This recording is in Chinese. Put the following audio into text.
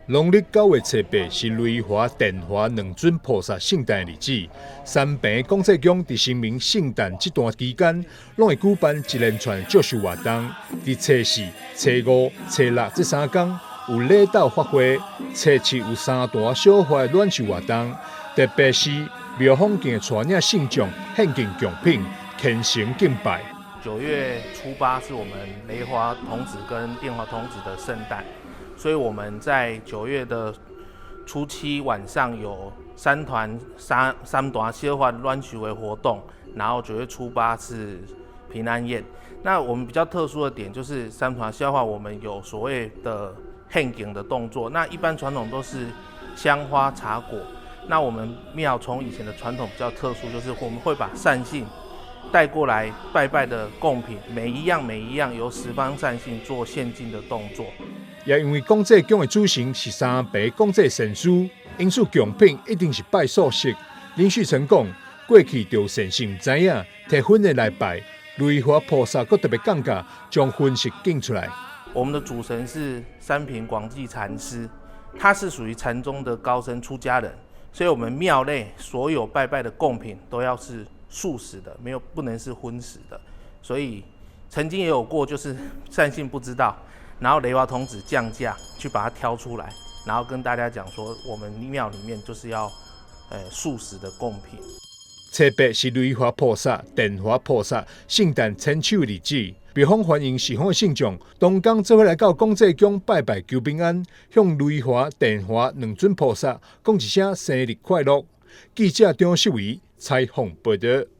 农历9月初8是雷华、电华两尊菩萨圣诞的日子。三平公祭宫伫声明圣诞这段期间，拢会举办一连串祝寿活动。伫初4、初5、初6这3天有礼道法会，初7有3大小花的暖寿活动。特别是庙方境带领信众献献贡品，虔诚敬拜。9月初8是我们雷华童子跟电华童子的圣诞。所以我们在9月的初7晚上有三团小花暖寿的活动，然后9月初8是平安夜。那我们比较特殊的点就是三团小花，我们有所谓的献景的动作。那一般传统都是香花茶果，那我们庙从以前的传统比较特殊，就是我们会把善信带过来拜拜的贡品，每一样由十方善信做献进的动作。也因为公祭宫的主神是三陪公祭神师，因此贡品一定是拜素食。林旭成讲，过去就善信唔知影，摕粉的来拜，雷华菩萨佫特别降价，将粉食敬出来。我们的主神是三品广济禅师，他是属于禅宗的高僧出家人，所以我们庙内所有拜拜的贡品都要是素食的，不能是荤食的。所以曾经也有过，就是善信不知道。然后雷华童子降价去把它挑出来，然后跟大家讲说，我们庙里面就是要素食的贡品。初8是雷华菩萨、电华菩萨圣诞千手的日子，庙方欢迎四方的信众同工做伙来到公祭宫拜拜求平安，向雷华、电华两尊菩萨讲一声生日快乐。记者张秀维采访报道。